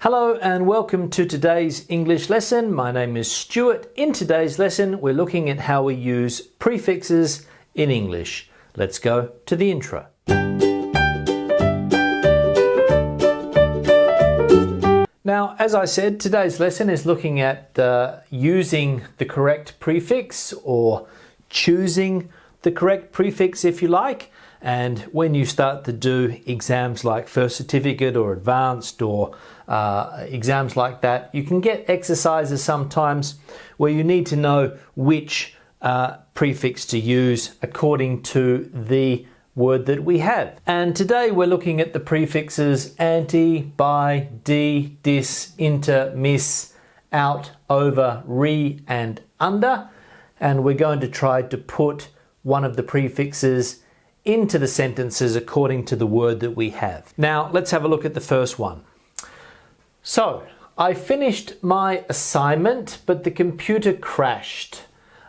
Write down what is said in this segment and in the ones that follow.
Hello and welcome to today's English lesson. My name is Stuart. In today's lesson, we're looking at how we use prefixes in English. Let's go to the intro. Now, as I said, today's lesson is looking at using the correct prefix or choosing the correct prefix if you like. And when you start to do exams like First Certificate or Advanced or exams like that, you can get exercises sometimes where you need to know which prefix to use according to the word that we have. And today we're looking at the prefixes anti, by, de, dis, inter, miss, out, over, re, and under. And we're going to try to put one of the prefixes into the sentences according to the word that we have. Now, let's have a look at the first one. So, I finished my assignment, but the computer crashed.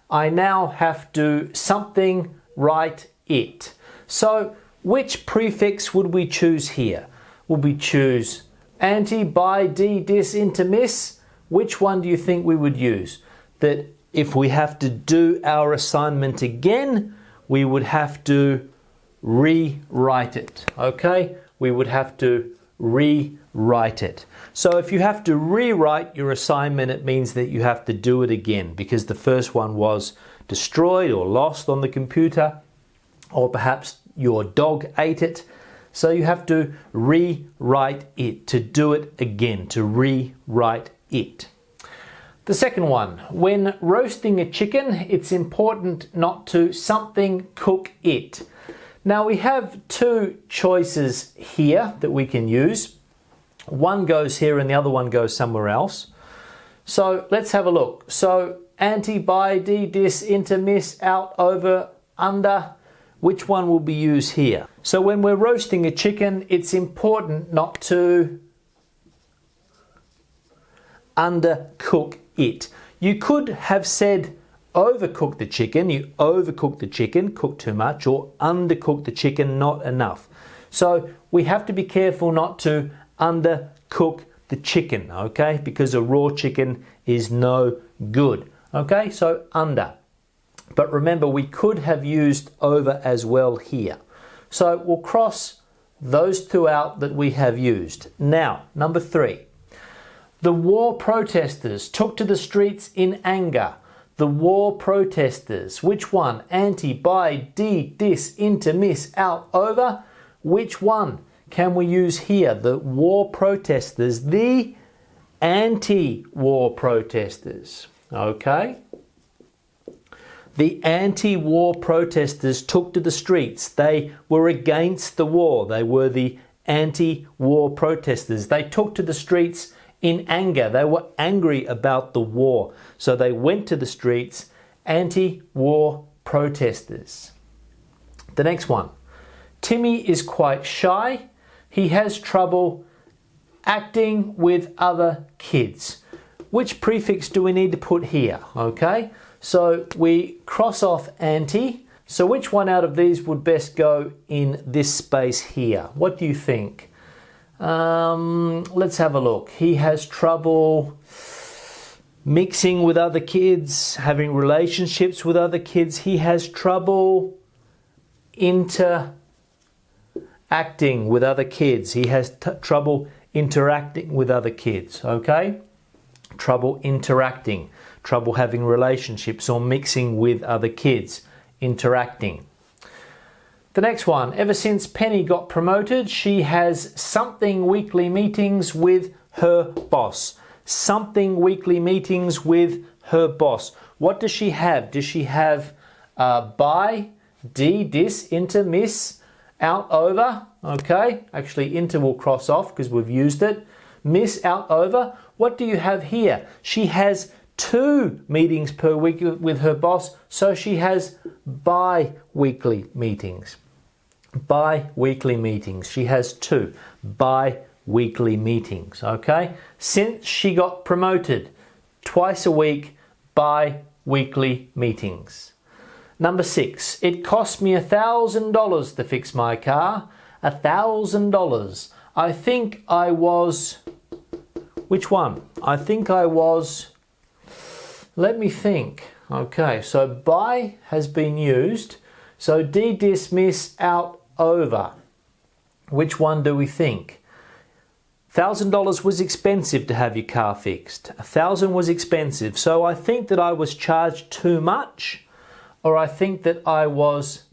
I now have to something write it. So, which prefix would we choose here? Would we choose anti, by, de, dis, inter, miss? Which one do you think we would use? That if we have to do our assignment again, we would have to rewrite it, okay? We would have to rewrite it. So if you have to rewrite your assignment, it means that you have to do it again because the first one was destroyed or lost on the computer, or perhaps your dog ate it. So you have to rewrite it, to do it again, to rewrite it. The second one, when roasting a chicken, it's important not to something cook it. Now we have two choices here that we can use. One goes here and the other one goes somewhere else. So let's have a look. So anti, by, de, dis, inter, miss, out, over, under. Which one will be used here? So when we're roasting a chicken, it's important not to undercook it. You could have said overcook the chicken, you overcook the chicken, cook too much, or undercook the chicken, not enough. So we have to be careful not to undercook the chicken, okay? Because a raw chicken is no good, okay? So under. But remember, we could have used over as well here. So we'll cross those two out that we have used. Now, number 3. The war protesters took to the streets in anger. The war protesters. Which one? Anti, by, de, dis, inter, miss, out, over. Which one can we use here? The war protesters. The anti-war protesters. Okay? The anti-war protesters took to the streets. They were against the war. They were the anti-war protesters. They took to the streets in anger. They were angry about the war. So they went to the streets, anti-war protesters. The next one. Timmy is quite shy. He has trouble acting with other kids. Which prefix do we need to put here? Okay, so we cross off anti. So which one out of these would best go in this space here? What do you think? Let's have a look. He has trouble mixing with other kids, having relationships with other kids. He has trouble interacting with other kids. He has trouble interacting with other kids, okay? Trouble interacting, trouble having relationships or mixing with other kids, interacting. The next one, ever since Penny got promoted, she has something weekly meetings with her boss. Something weekly meetings with her boss. What does she have? Does she have by, de, dis, inter, miss, out, over? Okay, actually inter will cross off because we've used it. Miss, out, over. What do you have here? She has 2 meetings per week with her boss, so she has bi-weekly meetings. Bi-weekly meetings. She has 2 bi-weekly meetings, okay? Since she got promoted, twice a week, bi-weekly meetings. Number 6, it cost me $1,000 to fix my car. $1,000. I think I was Which one? I think I was, let me think. Okay, so by has been used. So dismiss, out, over. Which one do we think? $1,000 was expensive to have your car fixed. $1,000 was expensive. So I think that I was charged too much, or I think that I was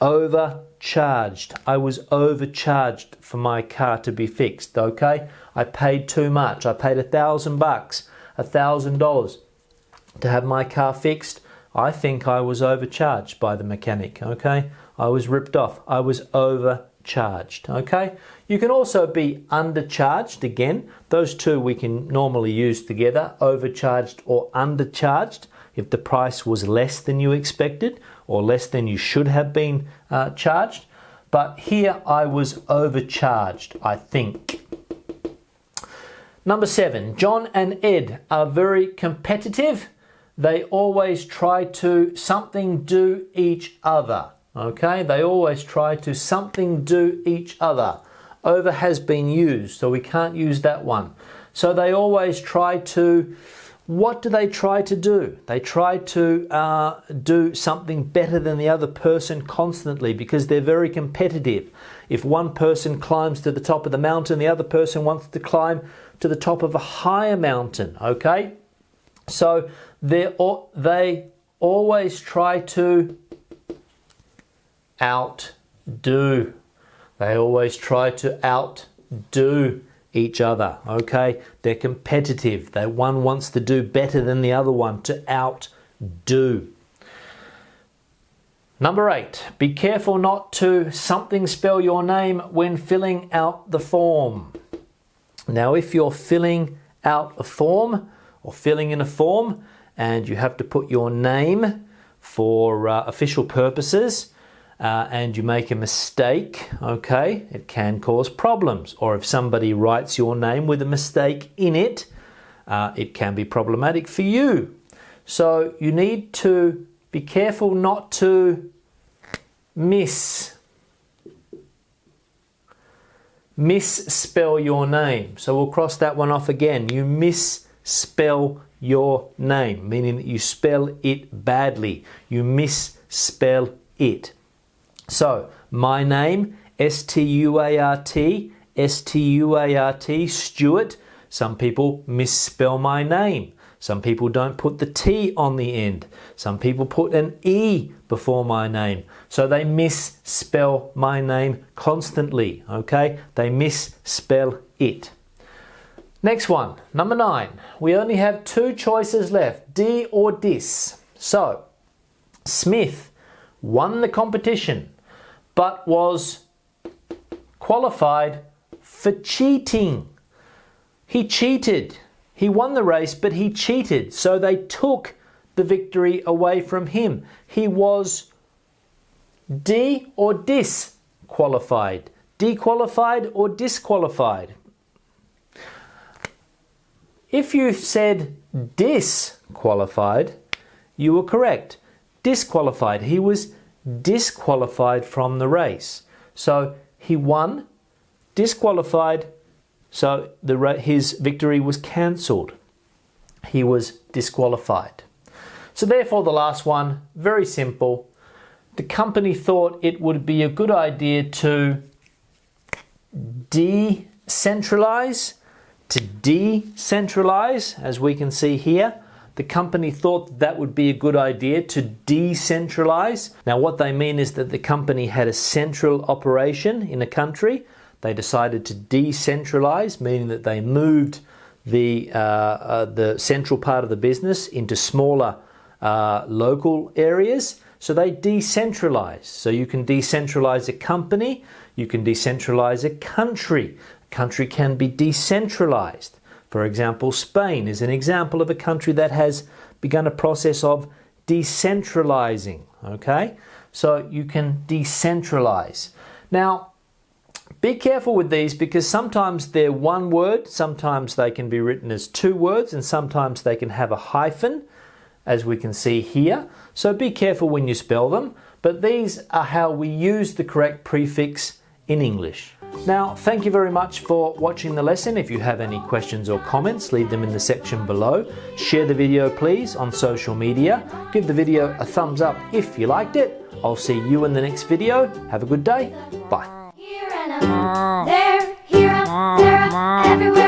overcharged. I was overcharged for my car to be fixed, okay? I paid too much. I paid $1,000, $1,000 to have my car fixed. I think I was overcharged by the mechanic, okay? I was ripped off. I was overcharged, okay? You can also be undercharged. Again, those two we can normally use together, overcharged or undercharged, if the price was less than you expected or less than you should have been charged. But here I was overcharged, I think. Number 7, John and Ed are very competitive. They always try to something do each other. Okay, they always try to something do each other. Over has been used, so we can't use that one. So they always try to, what do they try to do? They try to do something better than the other person constantly because they're very competitive. If one person climbs to the top of the mountain, the other person wants to climb to the top of a higher mountain, okay? So they always try to outdo. They always try to outdo each other, okay? They're competitive. One wants to do better than the other one, to outdo. Number 8, be careful not to something spell your name when filling out the form. Now, if you're filling out a form or filling in a form and you have to put your name for official purposes, and you make a mistake, okay, it can cause problems. Or if somebody writes your name with a mistake in it, it can be problematic for you. So you need to be careful not to misspell your name. So we'll cross that one off again. You misspell your name, meaning that you spell it badly. You misspell it. So, my name, S-T-U-A-R-T, S-T-U-A-R-T, Stuart. Some people misspell my name. Some people don't put the T on the end. Some people put an E before my name. So they misspell my name constantly, okay? They misspell it. Next one, number 9. We only have 2 choices left, D or dis. So, Smith won the competition, but was qualified for cheating. He cheated. He won the race, but he cheated. So they took the victory away from him. He was D or disqualified. Dequalified or disqualified. If you said disqualified, you were correct. Disqualified. He was disqualified from the race. So he won, disqualified, so his victory was cancelled. He was disqualified. So therefore the last one, very simple. The company thought it would be a good idea to decentralize, as we can see here. The company thought that would be a good idea to decentralize. Now what they mean is that the company had a central operation in a country. They decided to decentralize, meaning that they moved the central part of the business into smaller local areas. So they decentralized. So you can decentralize a company, you can decentralize a country. A country can be decentralized. For example, Spain is an example of a country that has begun a process of decentralizing, okay? So you can decentralize. Now, be careful with these because sometimes they're one word, sometimes they can be written as 2 words, and sometimes they can have a hyphen, as we can see here. So be careful when you spell them, but these are how we use the correct prefix in English. Now, thank you very much for watching the lesson. If you have any questions or comments, leave them in the section below. Share the video, please, on social media. Give the video a thumbs up if you liked it. I'll see you in the next video. Have a good day. Bye. Here and there, here, there, everywhere.